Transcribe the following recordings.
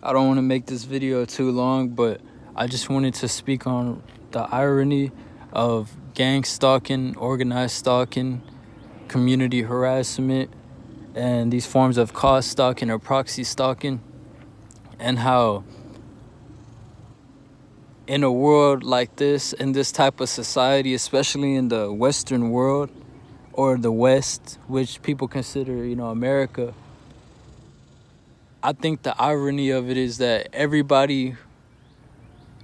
I don't want to make this video too long, but I just wanted to speak on the irony of gang stalking, organized stalking, community harassment, and these forms of cause stalking or proxy stalking, and how in a world like this, in this type of society, especially in the Western world or the West, which people consider, America, I think the irony of it is that everybody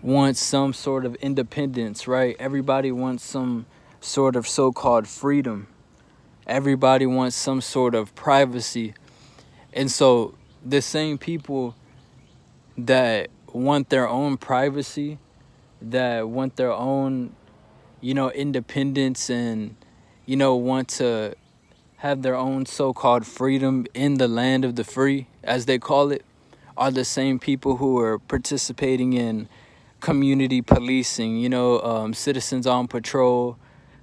wants some sort of independence, right? Everybody wants some sort of so-called freedom. Everybody wants some sort of privacy. And so the same people that want their own privacy, that want their own, independence and, want to have their own so-called freedom in the land of the free, as they call it, are the same people who are participating in community policing, citizens on patrol,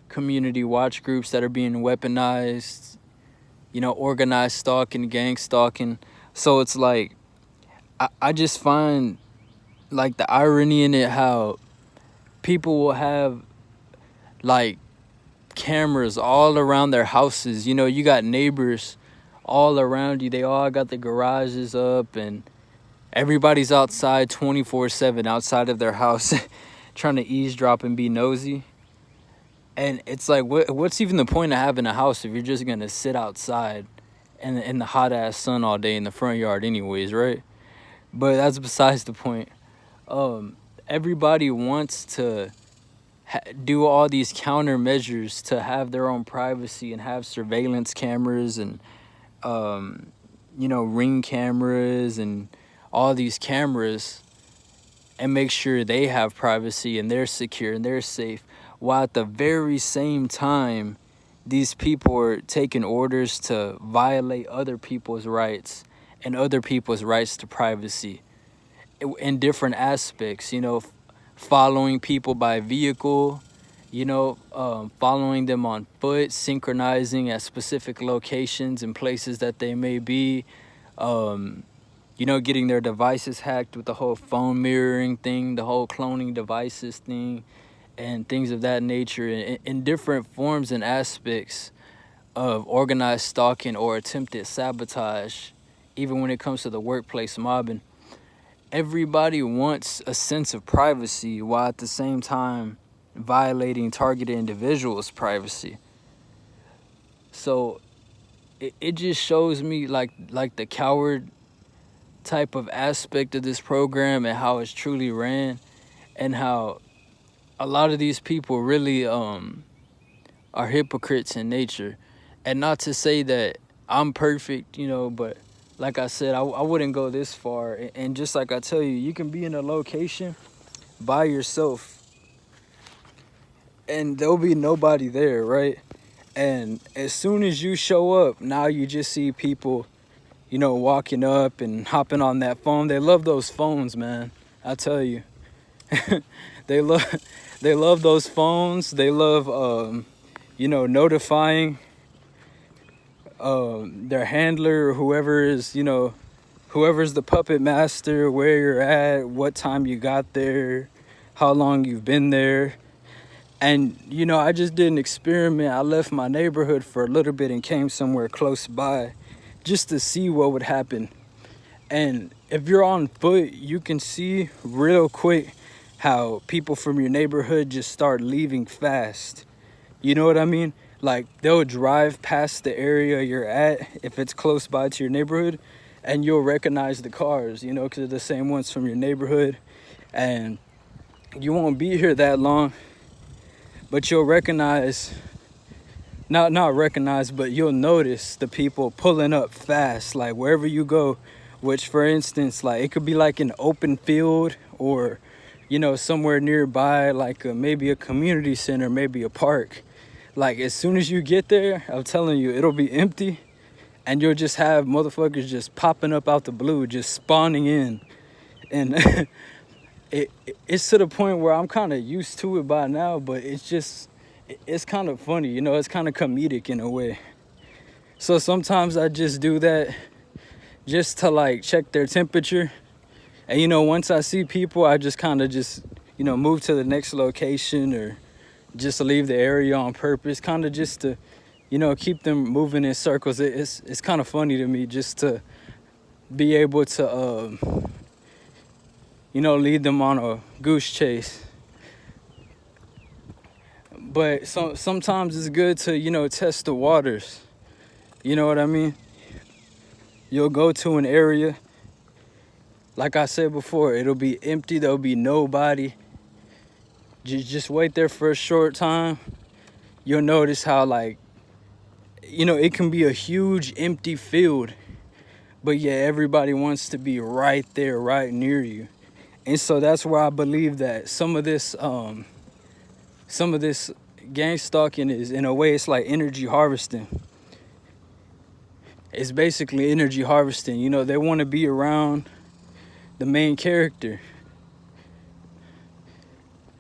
community watch groups that are being weaponized, organized stalking, gang stalking. So it's like, I just find like the irony in it, how people will have like cameras all around their houses. You got neighbors all around you. They all got the garages up and everybody's outside 24/7 outside of their house trying to eavesdrop and be nosy. And it's like, what's even the point of having a house if you're just going to sit outside in the hot-ass sun all day in the front yard anyways, right? But that's besides the point. Everybody wants to do all these countermeasures to have their own privacy and have surveillance cameras and, ring cameras and all these cameras and make sure they have privacy and they're secure and they're safe. While at the very same time, these people are taking orders to violate other people's rights and other people's rights to privacy in different aspects, following people by vehicle, following them on foot, synchronizing at specific locations and places that they may be, getting their devices hacked with the whole phone mirroring thing, the whole cloning devices thing, and things of that nature in different forms and aspects of organized stalking or attempted sabotage, even when it comes to the workplace mobbing. Everybody wants a sense of privacy while at the same time violating targeted individuals' privacy. So it just shows me like the coward type of aspect of this program and how it's truly ran, and how a lot of these people really are hypocrites in nature. And not to say that I'm perfect, but like I said, I wouldn't go this far. And just like I tell you, you can be in a location by yourself and there'll be nobody there, right? And as soon as you show up, now you just see people, walking up and hopping on that phone. They love those phones, man. I tell you. They love those phones. They love, notifying their handler or whoever's the puppet master, where you're at, what time you got there, how long you've been there. And, I just did an experiment. I left my neighborhood for a little bit and came somewhere close by just to see what would happen. And if you're on foot, you can see real quick how people from your neighborhood just start leaving fast. You know what I mean? Like, they'll drive past the area you're at if it's close by to your neighborhood, and you'll recognize the cars, because they're the same ones from your neighborhood. And you won't be here that long, but you'll recognize, not recognize, but you'll notice the people pulling up fast, like wherever you go, which, for instance, like it could be like an open field or, somewhere nearby, like maybe a community center, maybe a park. Like, as soon as you get there, I'm telling you, it'll be empty, and you'll just have motherfuckers just popping up out the blue, just spawning in. And it's to the point where I'm kind of used to it by now, but it's kind of funny, it's kind of comedic in a way. So sometimes I just do that just to, like, check their temperature And, you know, once I see people, I just kind of just, you know, move to the next location or just leave the area on purpose, kind of just to, you know, keep them moving in circles. It's kind of funny to me just to be able to, you know, lead them on a goose chase. But sometimes it's good to, you know, test the waters. You know what I mean? You'll go to an area, like I said before, it'll be empty, there'll be nobody. Just wait there for a short time. You'll notice how, like, you know, it can be a huge empty field, but yeah, everybody wants to be right there, right near you. And so that's where I believe that some of this gang stalking is, in a way, it's like energy harvesting. It's basically energy harvesting. You know, they want to be around the main character.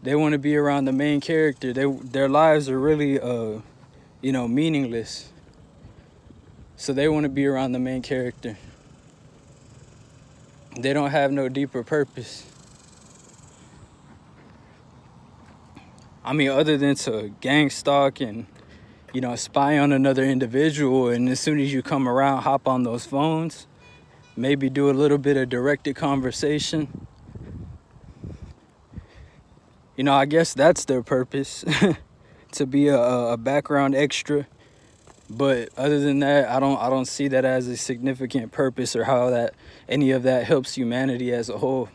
They want to be around the main character. Their lives are really, you know, meaningless. So they want to be around the main character. They don't have no deeper purpose. I mean, other than to gang stalk and, you know, spy on another individual, and as soon as you come around, hop on those phones, maybe do a little bit of directed conversation. You know, I guess that's their purpose, to be a background extra. But other than that, I don't see that as a significant purpose, or how that any of that helps humanity as a whole.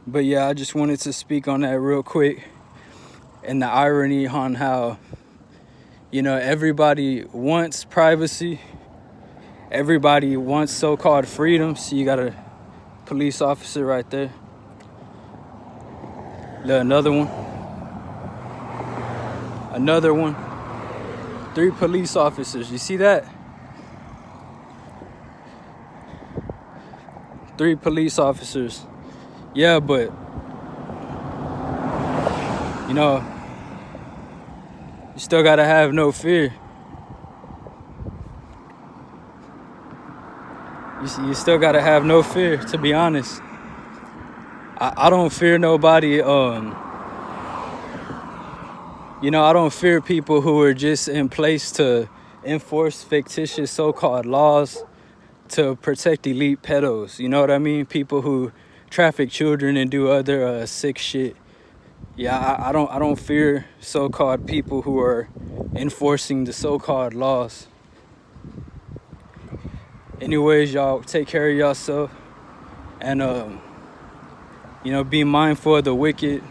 But yeah, I just wanted to speak on that real quick, and the irony on how, you know, everybody wants privacy. Everybody wants so-called freedom. So you got a police officer right there. Another one. Another one. 3 police officers. You see that? 3 police officers. Yeah, but, you know, you still gotta have no fear. You still gotta have no fear, to be honest. I don't fear nobody. You know, I don't fear people who are just in place to enforce fictitious so-called laws to protect elite pedos. You know what I mean? People who traffic children and do other sick shit. Yeah, I don't fear so-called people who are enforcing the so-called laws. Anyways, y'all, take care of yourself, and you know, be mindful of the wicked,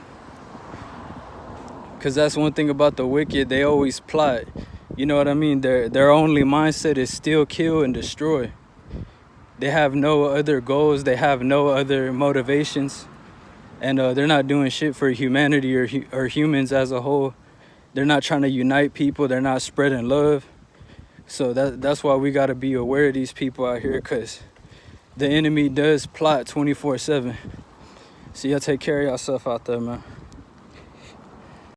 because that's one thing about the wicked. They always plot. You know what I mean? Their only mindset is steal, kill, and destroy. They have no other goals. They have no other motivations. And they're not doing shit for humanity or humans as a whole. They're not trying to unite people. They're not spreading love. So that's why we got to be aware of these people out here, because the enemy does plot 24/7. So y'all take care of yourself out there, man.